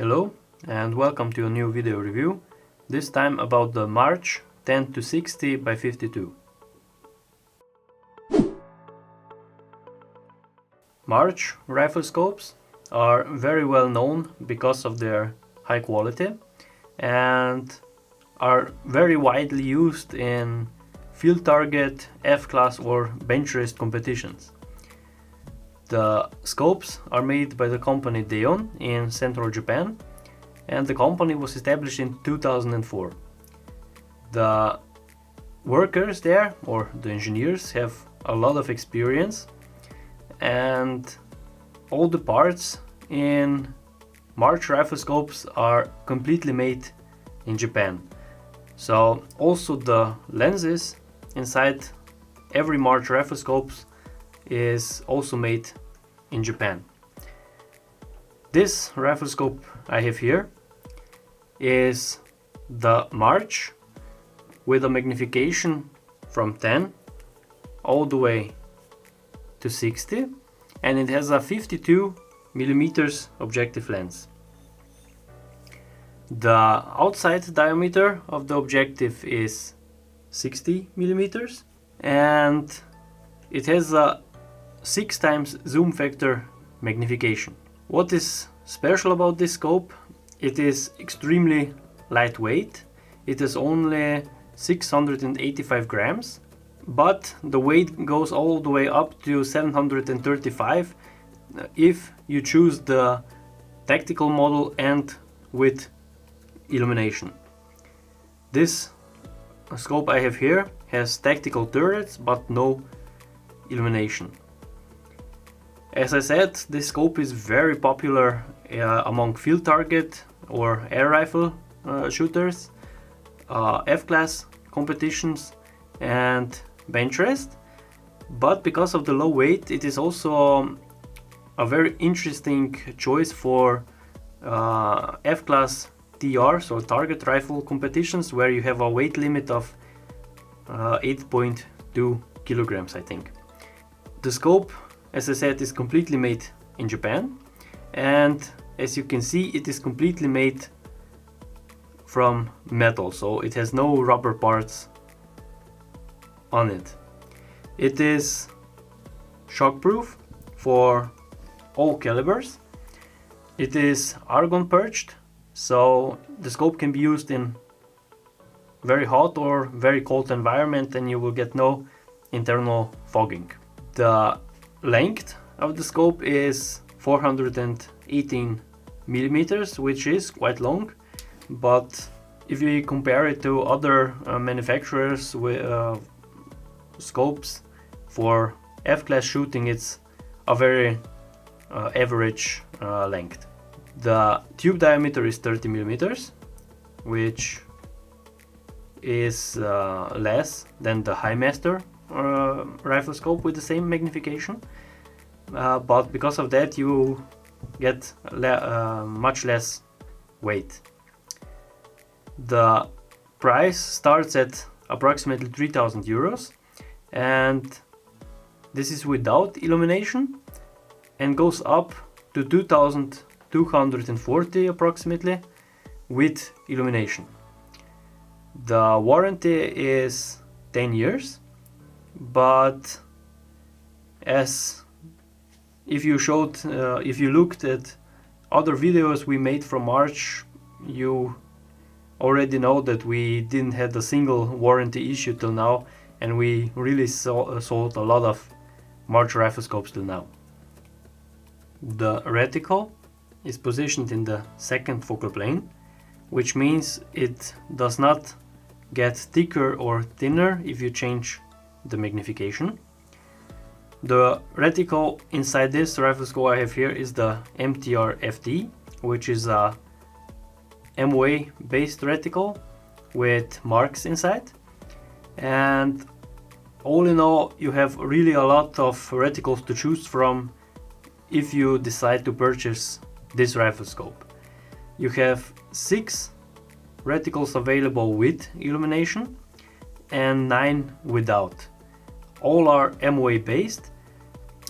Hello and welcome to a new video review, this time about the March 10-60 by 52. March rifle scopes are very well known because of their high quality and are very widely used in field target, F-class or bench raised competitions. The scopes are made by the company Deon in central Japan, and the company was established in 2004. The workers there, or the engineers, have a lot of experience, and all the parts in March rifle scopes are completely made in Japan. So also the lenses inside every March rifle scopes is also made in Japan. This rifle scope I have here is the March with a magnification from 10 all the way to 60, and it has a 52mm objective lens. The outside diameter of the objective is 60mm and it has a 6 times zoom factor magnification. What is special about this scope? It is extremely lightweight. It is only 685 grams, but the weight goes all the way up to 735 if you choose the tactical model and with illumination. This scope I have here has tactical turrets but no illumination. As I said, this scope is very popular among field target or air rifle shooters, F-class competitions and bench rest, but because of the low weight it is also a very interesting choice for F-class TRs or target rifle competitions where you have a weight limit of 8.2 kilograms, I think. The scope, as I said, is completely made in Japan, and as you can see it is completely made from metal, so it has no rubber parts on it. It is shockproof for all calibers. It is argon purged, so the scope can be used in very hot or very cold environment and you will get no internal fogging. The length of the scope is 418 millimeters, which is quite long, but if you compare it to other manufacturers with scopes for F-class shooting, it's a very average length. The tube diameter is 30 millimeters, which is less than the High Master rifle scope with the same magnification, but because of that you get much less weight. The price starts at approximately 3,000 euros, and this is without illumination, and goes up to 2,240 approximately with illumination. The warranty is 10 years, but as if you looked at other videos we made from March, you already know that we didn't have a single warranty issue till now, and we really sold a lot of March rifle scopes till now. The reticle is positioned in the second focal plane, which means it does not get thicker or thinner if you change the magnification. The reticle inside this rifle scope I have here is the MTR FD, which is a MOA based reticle with marks inside, and all in all you have really a lot of reticles to choose from if you decide to purchase this rifle scope. You have 6 reticles available with illumination and 9 without. All are MOA based,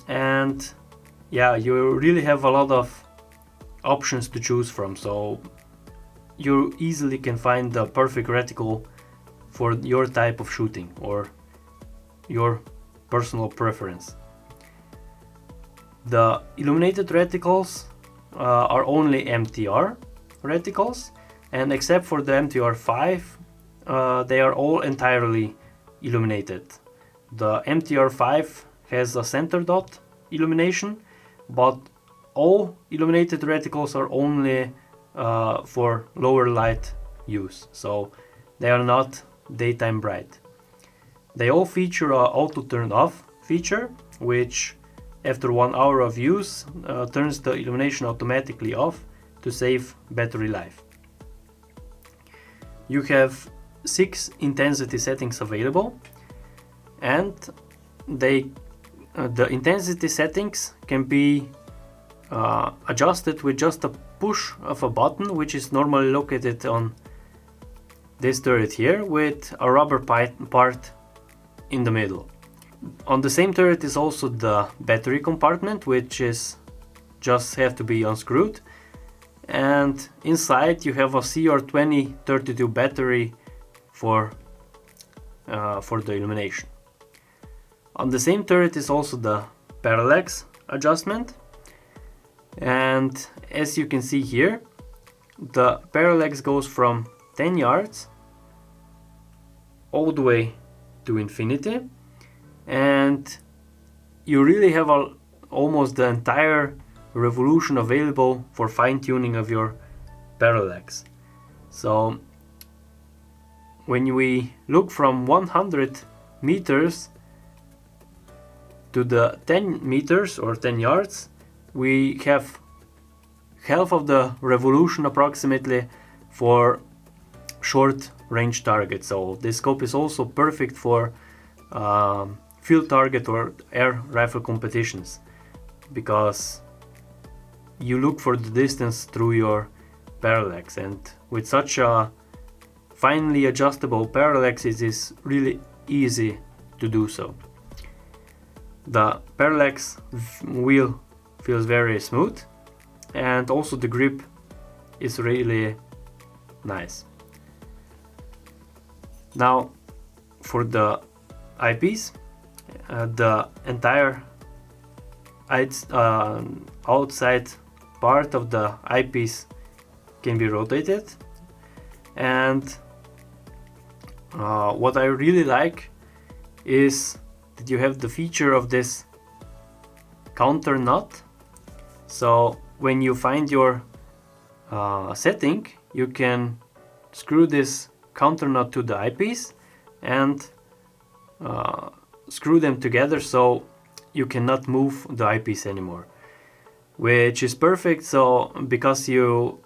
and yeah, you really have a lot of options to choose from, so you easily can find the perfect reticle for your type of shooting or your personal preference. The illuminated reticles are only MTR reticles, and except for the MTR5, they are all entirely illuminated. The MTR5 has a center dot illumination, but all illuminated reticles are only for lower light use, so they are not daytime bright. They all feature a auto turn off feature, which after 1 hour of use turns the illumination automatically off to save battery life. You have 6 intensity settings available, and the intensity settings can be adjusted with just a push of a button, which is normally located on this turret here with a rubber part in the middle. On the same turret is also the battery compartment, which is just have to be unscrewed, and inside you have a CR2032 battery for the illumination. On the same turret is also the Parralax Adjustment, and as you can see here, the Parralax goes from 10 yards all the way to infinity, and you really have almost the entire revolution available for fine-tuning of your Parralax. So when we look from 100 meters to the 10 meters or 10 yards, we have half of the revolution approximately for short range targets. So this scope is also perfect for field target or air rifle competitions, because you look for the distance through your Parralax, and with such a finely adjustable Parralax it is really easy to do so. The Parralax wheel feels very smooth, and also the grip is really nice. Now for the eyepiece, the entire outside part of the eyepiece can be rotated, and what I really like is that you have the feature of this counter nut. So when you find your setting, you can screw this counter nut to the eyepiece and screw them together so you cannot move the eyepiece anymore, which is perfect, so because you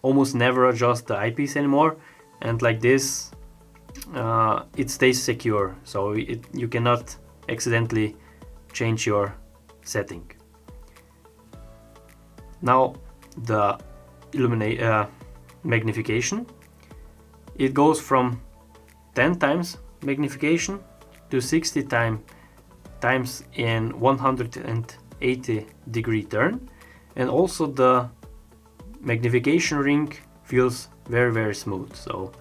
almost never adjust the eyepiece anymore, and like this it stays secure, so you cannot accidentally change your setting. Now the magnification, it goes from 10 times magnification to 60 times in 180 degree turn, and also the magnification ring feels very smooth, so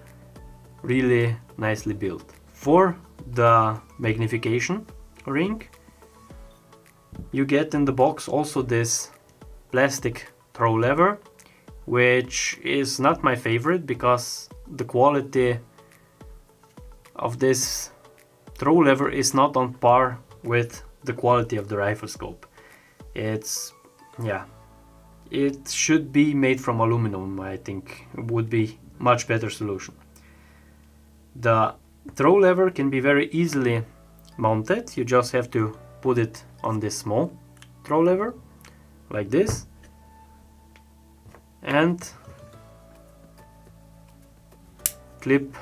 really nicely built. For the magnification ring, you get in the box also this plastic throw lever, which is not my favorite because the quality of this throw lever is not on par with the quality of the rifle scope. It should be made from aluminum. I think would be much better solution. The throw lever can be very easily mounted. You just have to put it on this small throw lever like this, and clip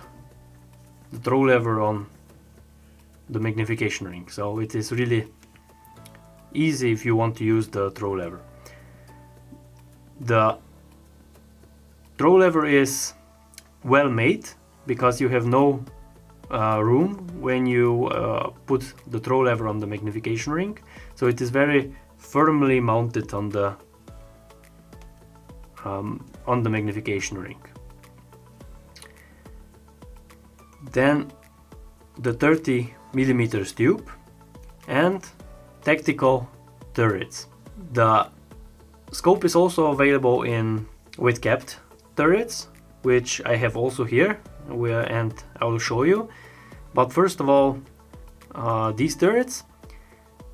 the throw lever on the magnification ring. So it is really easy if you want to use the throw lever. The throw lever is well made because you have no room when you put the throw lever on the magnification ring, so it is very firmly mounted on the on the magnification ring. Then the 30mm tube and tactical turrets. The scope is also available in with capped turrets, which I have also here, and I will show you. But first of all, these turrets,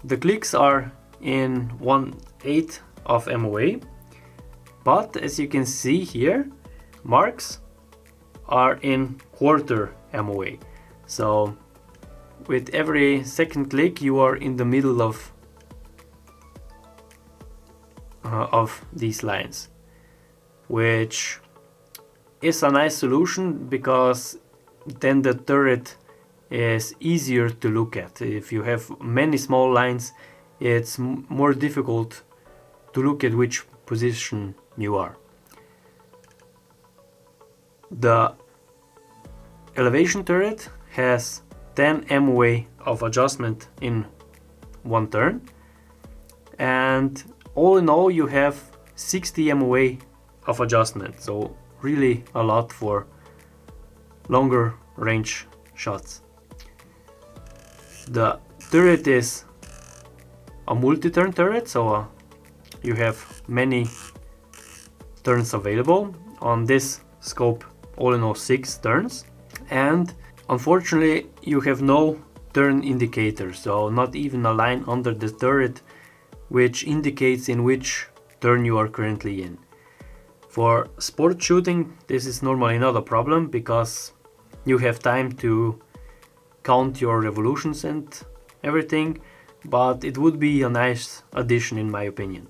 the clicks are in 1/8 of MOA, but as you can see here, marks are in 1/4 MOA. So with every second click you are in the middle of these lines, which is a nice solution because then the turret is easier to look at. If you have many small lines, it's more difficult to look at which position you are. The elevation turret has 10 MOA of adjustment in one turn, and all in all you have 60 MOA of adjustment, so really a lot for longer range shots. The turret is a multi-turn turret, so you have many turns available. On this scope, all in all 6 turns, and unfortunately you have no turn indicator, so not even a line under the turret which indicates in which turn you are currently in. For sport shooting this is normally not a problem because you have time to count your revolutions and everything, but it would be a nice addition in my opinion.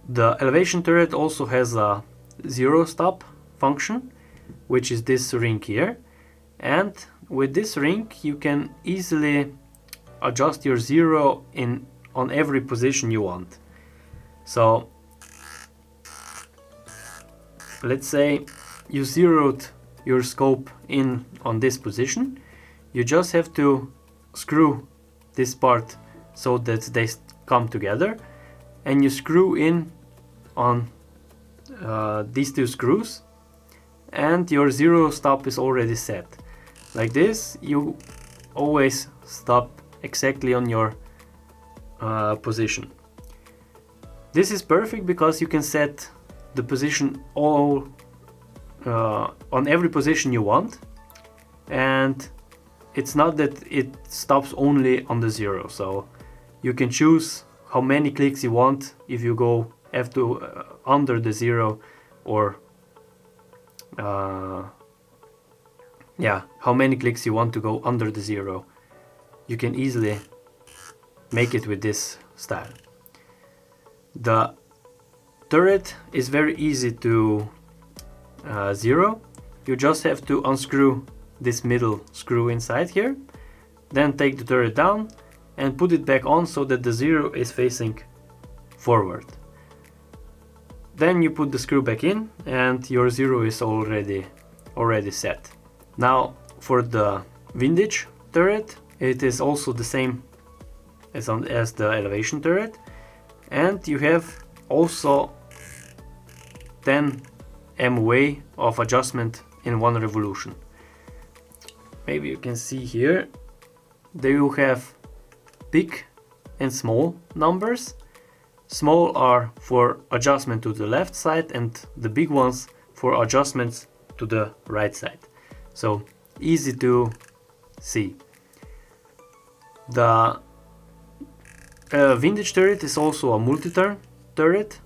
The elevation turret also has a zero stop function, which is this ring here, and with this ring you can easily adjust your zero on every position you want. So let's say you zeroed your scope in on this position, you just have to screw this part so that they come together, and you screw in on these 2 screws, and your zero stop is already set. Like this you always stop exactly on your position. This is perfect because you can set the position all on every position you want, and it's not that it stops only on the zero, so you can choose how many clicks you want if you go under the zero, or how many clicks you want to go under the zero. You can easily make it with this style. The turret is very easy to zero. You just have to unscrew this middle screw inside here, then take the turret down and put it back on so that the zero is facing forward. Then you put the screw back in and your zero is already set. Now for the Windage turret, it is also the same as the elevation turret, and you have also 10 MOA of adjustment in one revolution. Maybe you can see here, there you have big and small numbers. Small are for adjustment to the left side and the big ones for adjustments to the right side. So easy to see. The Windage turret is also a multi-turn turret,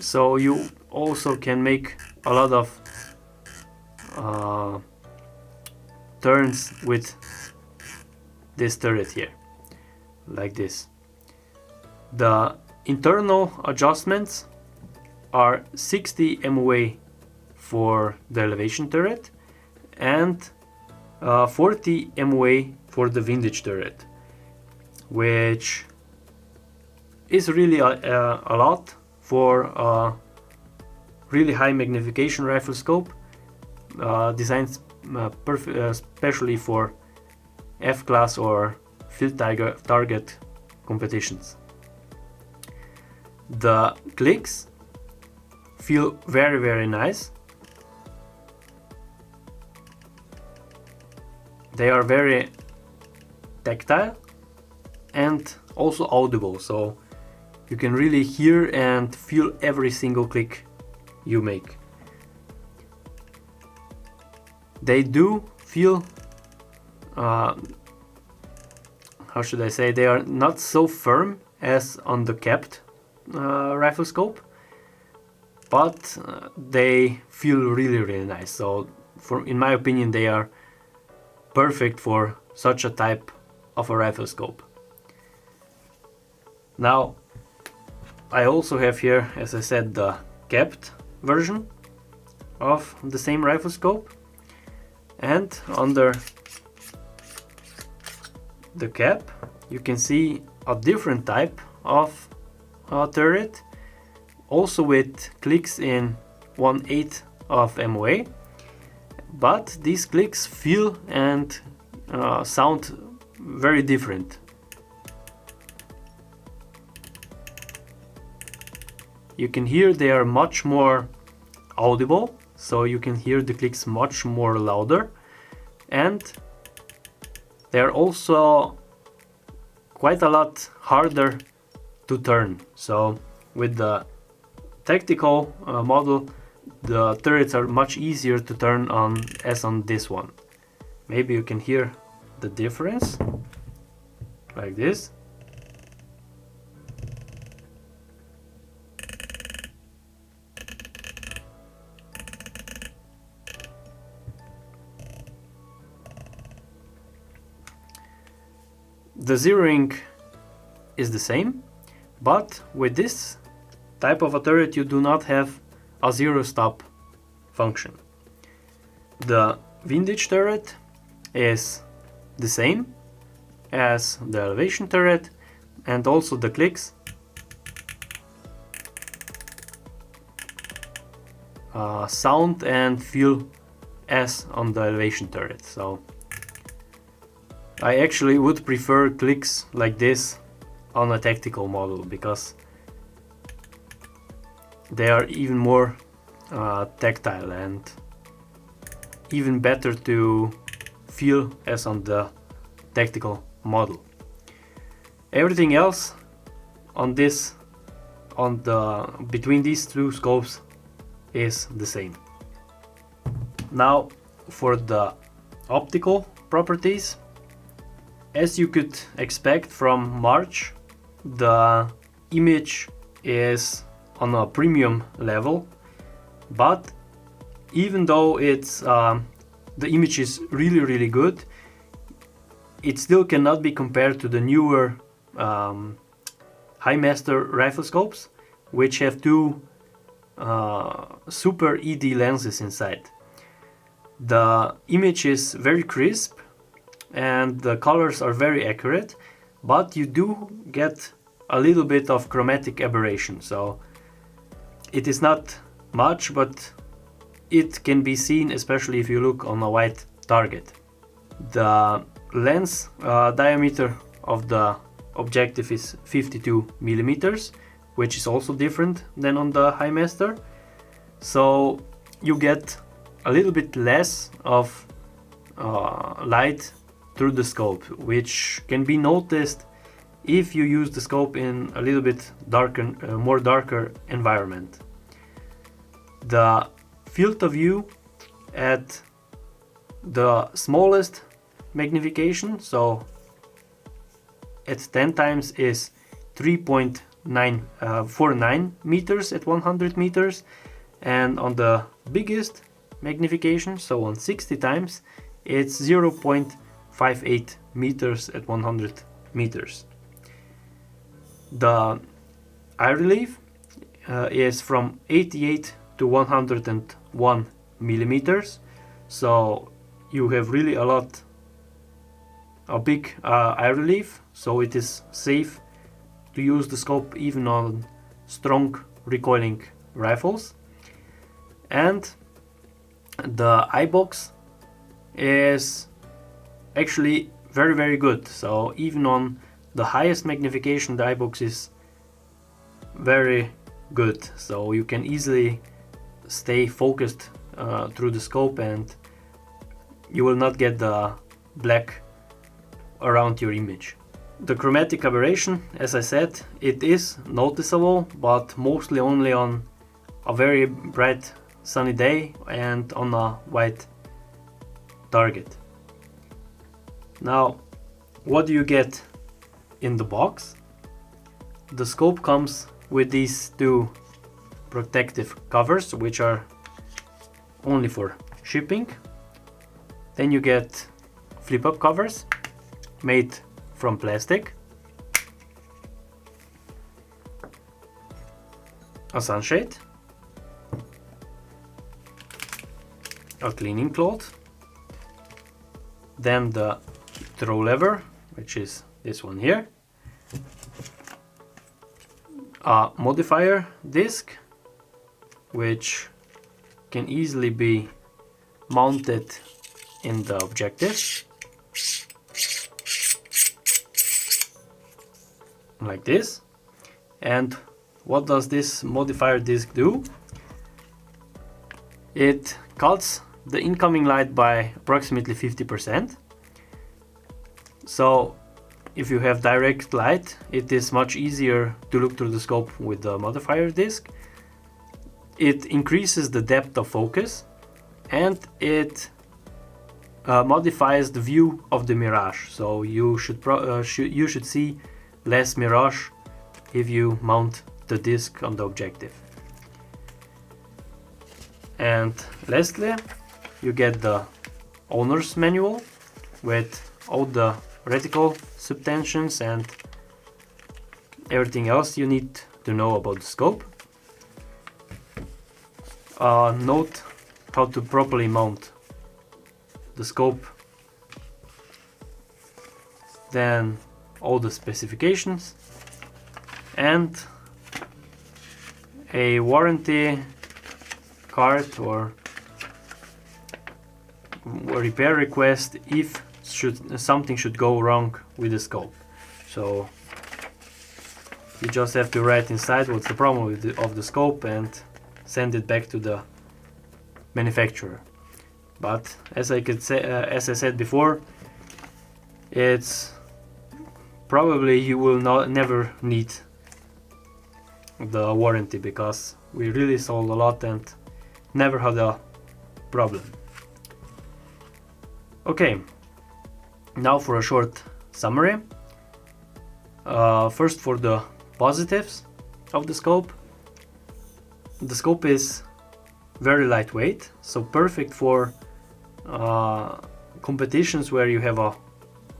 so you also can make a lot of turns with this turret here, like this. The internal adjustments are 60 MOA for the elevation turret and 40 MOA for the Windage turret, which is really a lot for a really high magnification rifle scope, designed especially for F-class or field target competitions. The clicks feel very nice. They are very tactile and also audible, so you can really hear and feel every single click you make. They do feel, how should I say, they are not so firm as on the capped rifle scope, but they feel really nice. So in my opinion, they are perfect for such a type of a rifle scope. Now I also have here, as I said, the capped version of the same rifle scope, and under the cap you can see a different type of turret, also with clicks in 1/8 of MOA, but these clicks feel and sound very different. You can hear they are much more audible, so you can hear the clicks much more louder, and they are also quite a lot harder to turn. So with the tactical model, the turrets are much easier to turn on as on this one. Maybe you can hear the difference like this. The zeroing is the same, but with this type of a turret you do not have a zero stop function. The Windage Turret is the same as the Elevation Turret, and also the clicks sound and feel as on the Elevation Turret. So I actually would prefer clicks like this on a tactical model, because they are even more tactile and even better to feel as on the tactical model. Everything else on this, between these two scopes, is the same. Now for the optical properties. As you could expect from March, the image is on a premium level, but even though it's the image is really good, it still cannot be compared to the newer Highmaster rifle scopes, which have two super ED lenses inside. The image is very crisp and the colors are very accurate, but you do get a little bit of chromatic aberration, so it is not much, but it can be seen, especially if you look on a white target. The lens diameter of the objective is 52 millimeters, which is also different than on the Highmaster, so you get a little bit less of light through the scope, which can be noticed if you use the scope in a little bit darker, more darker environment. The field of view at the smallest magnification, so at 10 times, is 3.949 meters at 100 meters, and on the biggest magnification, so on 60 times, it's 0.58 meters at 100 meters. The eye relief is from 88 to 101 millimeters, so you have really a big eye relief, so it is safe to use the scope even on strong recoiling rifles. And the eye box is actually very good, so even on the highest magnification the eye box is very good, so you can easily stay focused through the scope and you will not get the black around your image. The chromatic aberration, as I said, it is noticeable, but mostly only on a very bright sunny day and on a white target. Now, what do you get in the box? The scope comes with these two protective covers, which are only for shipping. Then you get flip-up covers made from plastic, a sunshade, a cleaning cloth, then the throw lever, which is this one here, a modifier disc, which can easily be mounted in the objective, like this. And what does this modifier disc do? It cuts the incoming light by approximately 50%. So if you have direct light, it is much easier to look through the scope with the modifier disc. It increases the depth of focus and it modifies the view of the mirage. So you should see less mirage if you mount the disc on the objective. And lastly, you get the owner's manual with all the reticle subtensions and everything else you need to know about the scope. Note how to properly mount the scope, then all the specifications and a warranty card or a repair request if something should go wrong with the scope. So you just have to write inside what's the problem of the scope and send it back to the manufacturer. But as I said before, it's probably you will never need the warranty, because we really sold a lot and never had a problem. Okay, now for a short summary. First, for the positives of the scope. The scope is very lightweight, so perfect for competitions where you have a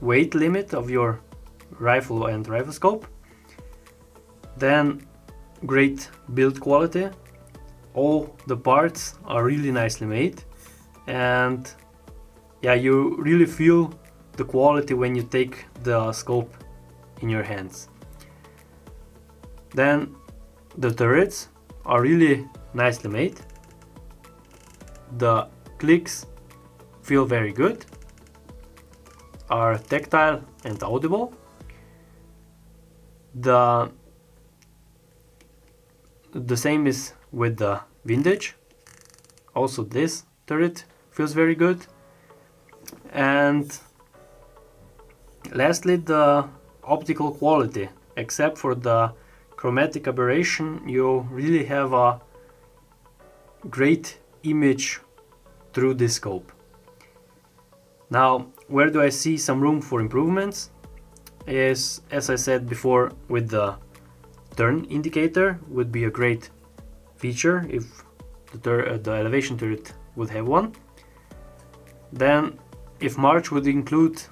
weight limit of your rifle and rifle scope. Then great build quality. All the parts are really nicely made, and yeah, you really feel the quality when you take the scope in your hands. Then the turrets are really nicely made. The clicks feel very good, are tactile and audible. The same is with the Windage. Also this turret feels very good. And lastly, the optical quality. Except for the chromatic aberration, you really have a great image through this scope. Now, where do I see some room for improvements is, as I said before, with the turn indicator would be a great feature if the elevation turret would have one. Then if March would include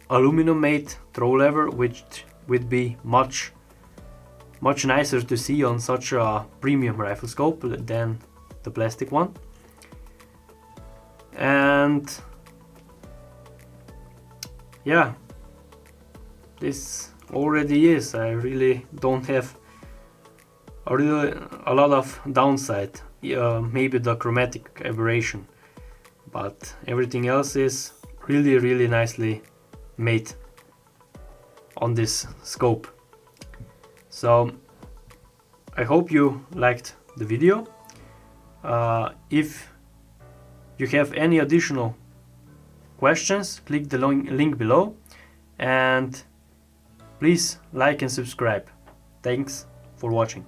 aluminum made throw lever, which would be much nicer to see on such a premium rifle scope than the plastic one. And yeah, this already is. I really don't have a lot of downside, maybe the chromatic aberration, but everything else is really nicely made on this scope. So I hope you liked the video. If you have any additional questions, click the link below, and please like and subscribe. Thanks for watching.